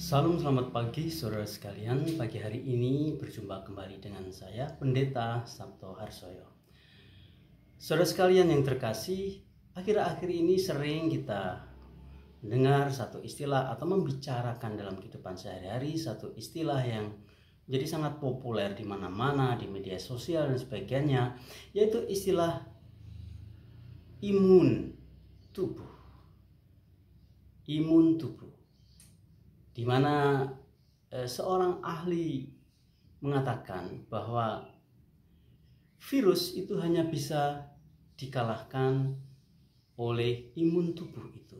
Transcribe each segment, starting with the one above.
Salam selamat pagi saudara sekalian. Pagi hari ini berjumpa kembali dengan saya Pendeta Sabto Harsoyo. Saudara sekalian yang terkasih, akhir-akhir ini sering kita mendengar satu istilah atau membicarakan dalam kehidupan sehari-hari satu istilah yang jadi sangat populer di mana-mana, di media sosial dan sebagainya, yaitu istilah imun tubuh. Imun tubuh. Di mana seorang ahli mengatakan bahwa virus itu hanya bisa dikalahkan oleh imun tubuh itu.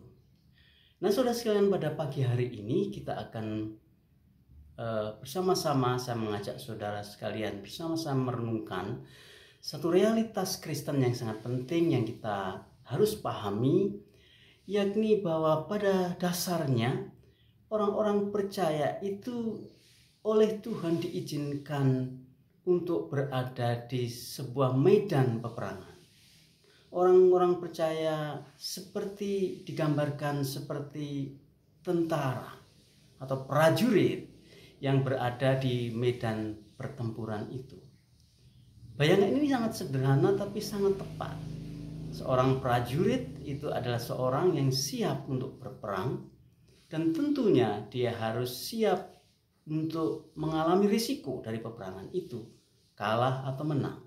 Nah, saudara sekalian, pada pagi hari ini kita akan bersama-sama, saya mengajak saudara sekalian bersama-sama merenungkan satu realitas Kristen yang sangat penting yang kita harus pahami, yakni bahwa pada dasarnya orang-orang percaya itu oleh Tuhan diizinkan untuk berada di sebuah medan peperangan. Orang-orang percaya seperti digambarkan seperti tentara atau prajurit yang berada di medan pertempuran itu. Bayangan ini sangat sederhana tapi sangat tepat. Seorang prajurit itu adalah seorang yang siap untuk berperang, dan tentunya dia harus siap untuk mengalami risiko dari peperangan itu, kalah atau menang.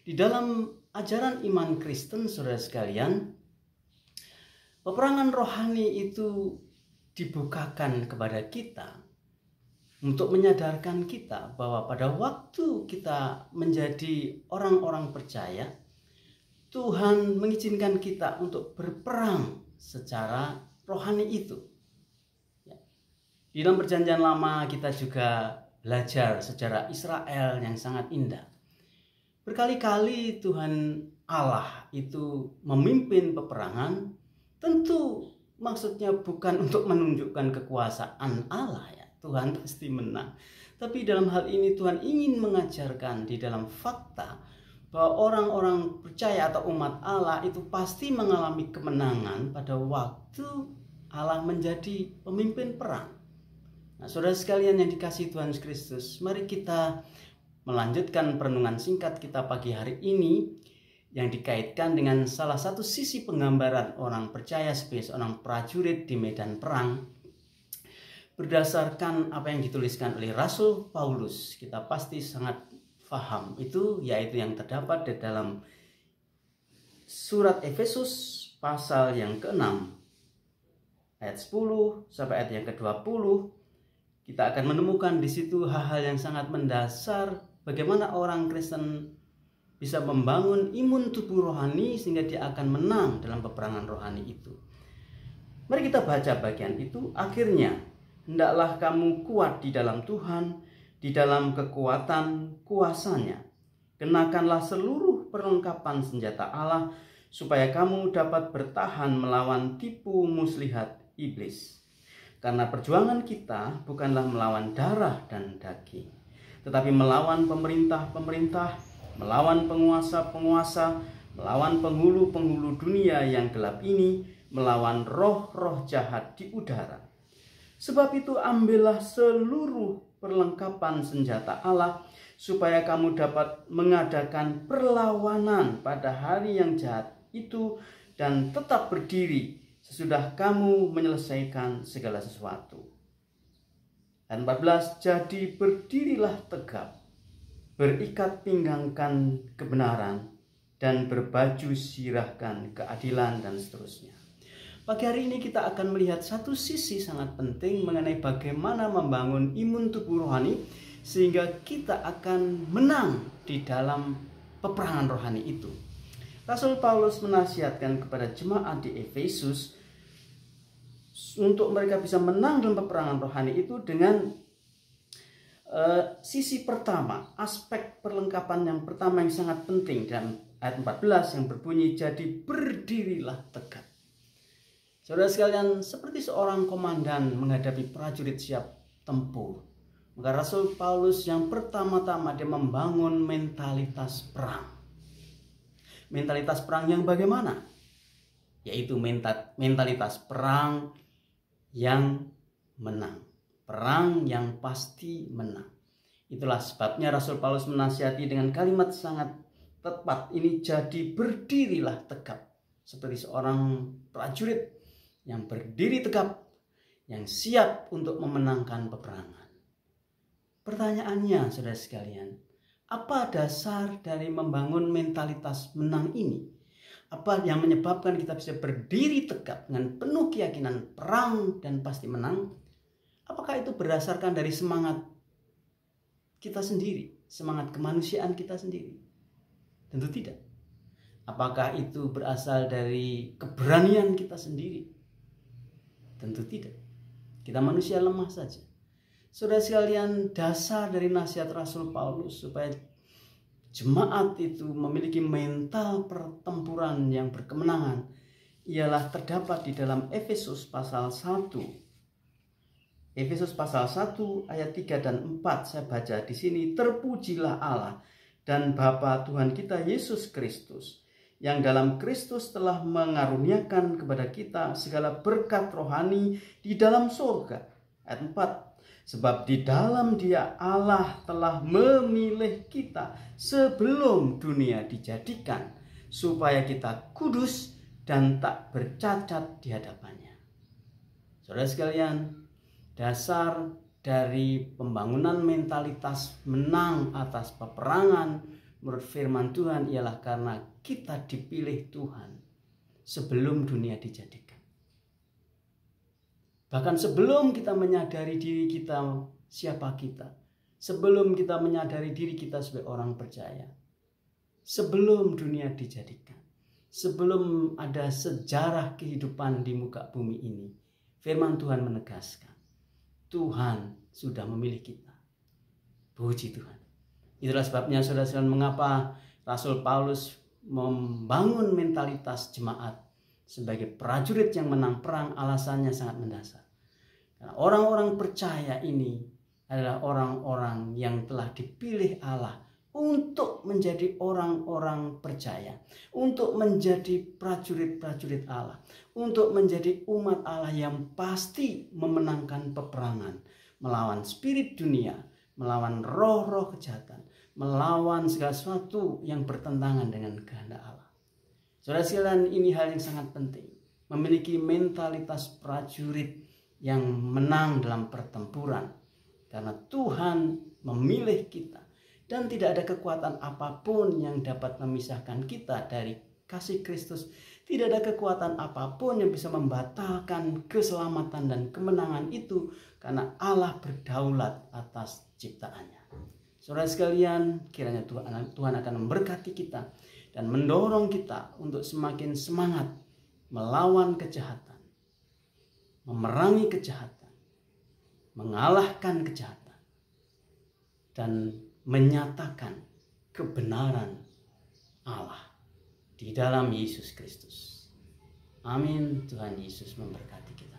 Di dalam ajaran iman Kristen, saudara sekalian, peperangan rohani itu dibukakan kepada kita untuk menyadarkan kita bahwa pada waktu kita menjadi orang-orang percaya, Tuhan mengizinkan kita untuk berperang secara rohani itu. Di dalam perjanjian lama kita juga belajar sejarah Israel yang sangat indah. Berkali-kali Tuhan Allah itu memimpin peperangan, tentu maksudnya bukan untuk menunjukkan kekuasaan Allah ya, Tuhan pasti menang. Tapi dalam hal ini Tuhan ingin mengajarkan di dalam fakta bahwa orang-orang percaya atau umat Allah itu pasti mengalami kemenangan pada waktu Allah menjadi pemimpin perang. Nah, saudara sekalian yang dikasihi Tuhan Kristus, mari kita melanjutkan perenungan singkat kita pagi hari ini yang dikaitkan dengan salah satu sisi penggambaran orang percaya sebagai seorang prajurit di medan perang. Berdasarkan apa yang dituliskan oleh Rasul Paulus, kita pasti sangat paham itu, yaitu yang terdapat di dalam surat Efesus pasal yang ke-6 ayat 10 sampai ayat yang ke-20. Kita akan menemukan di situ hal-hal yang sangat mendasar bagaimana orang Kristen bisa membangun imun tubuh rohani sehingga dia akan menang dalam peperangan rohani itu. Mari kita baca bagian itu. Akhirnya, hendaklah kamu kuat di dalam Tuhan, di dalam kekuatan kuasa-Nya. Kenakanlah seluruh perlengkapan senjata Allah supaya kamu dapat bertahan melawan tipu muslihat iblis. Karena perjuangan kita bukanlah melawan darah dan daging, tetapi melawan pemerintah-pemerintah, melawan penguasa-penguasa, melawan penghulu-penghulu dunia yang gelap ini, melawan roh-roh jahat di udara. Sebab itu ambillah seluruh perlengkapan senjata Allah, supaya kamu dapat mengadakan perlawanan pada hari yang jahat itu dan tetap berdiri sesudah kamu menyelesaikan segala sesuatu. Dan 14, jadi berdirilah tegap, berikat pinggangkan kebenaran, dan berbaju sirahkan keadilan, dan seterusnya. Pagi hari ini kita akan melihat satu sisi sangat penting mengenai bagaimana membangun imun tubuh rohani sehingga kita akan menang di dalam peperangan rohani itu. Rasul Paulus menasihatkan kepada jemaat di Efesus untuk mereka bisa menang dalam peperangan rohani itu dengan sisi pertama, aspek perlengkapan yang pertama yang sangat penting dalam ayat 14 yang berbunyi, jadi berdirilah tegap. Saudara sekalian, seperti seorang komandan menghadapi prajurit siap tempur, maka Rasul Paulus yang pertama-tama dia membangun mentalitas perang. Mentalitas perang yang bagaimana? Yaitu mentalitas perang yang menang. perang yang pasti menang. Itulah sebabnya Rasul Paulus menasihati dengan kalimat sangat tepat ini, jadi berdirilah tegap seperti seorang prajurit yang berdiri tegap, yang siap untuk memenangkan peperangan. Pertanyaannya, saudara sekalian, apa dasar dari membangun mentalitas menang ini? Apa yang menyebabkan kita bisa berdiri tegap dengan penuh keyakinan perang dan pasti menang? Apakah itu berdasarkan dari semangat kita sendiri, semangat kemanusiaan kita sendiri? Tentu tidak. Apakah itu berasal dari keberanian kita sendiri? Tentu tidak. Kita manusia lemah saja. Saudara sekalian, dasar dari nasihat Rasul Paulus supaya jemaat itu memiliki mental pertempuran yang berkemenangan ialah terdapat di dalam Efesus pasal 1. Efesus pasal 1 ayat 3 dan 4 saya baca di sini. Terpujilah Allah dan Bapa Tuhan kita Yesus Kristus, yang dalam Kristus telah mengaruniakan kepada kita segala berkat rohani di dalam surga. Ayat 4. Sebab di dalam Dia Allah telah memilih kita sebelum dunia dijadikan, supaya kita kudus dan tak bercacat di hadapannya. Saudara sekalian, dasar dari pembangunan mentalitas menang atas peperangan menurut firman Tuhan ialah karena kita dipilih Tuhan sebelum dunia dijadikan. Bahkan sebelum kita menyadari diri kita siapa kita, sebelum kita menyadari diri kita sebagai orang percaya, sebelum dunia dijadikan, sebelum ada sejarah kehidupan di muka bumi ini, firman Tuhan menegaskan, Tuhan sudah memilih kita. Puji Tuhan. Itulah sebabnya saudara-saudara, mengapa Rasul Paulus membangun mentalitas jemaat sebagai prajurit yang menang perang. Alasannya sangat mendasar. Karena orang-orang percaya ini adalah orang-orang yang telah dipilih Allah untuk menjadi orang-orang percaya, untuk menjadi prajurit-prajurit Allah, untuk menjadi umat Allah yang pasti memenangkan peperangan, melawan spirit dunia, melawan roh-roh kejahatan, melawan segala sesuatu yang bertentangan dengan kehendak Allah. Saudara sekalian, ini hal yang sangat penting. Memiliki mentalitas prajurit yang menang dalam pertempuran. Karena Tuhan memilih kita. Dan tidak ada kekuatan apapun yang dapat memisahkan kita dari kasih Kristus. Tidak ada kekuatan apapun yang bisa membatalkan keselamatan dan kemenangan itu. Karena Allah berdaulat atas ciptaannya. Saudara sekalian, kiranya Tuhan akan memberkati kita dan mendorong kita untuk semakin semangat melawan kejahatan, memerangi kejahatan, mengalahkan kejahatan, dan menyatakan kebenaran Allah di dalam Yesus Kristus. Amin. Tuhan Yesus memberkati kita.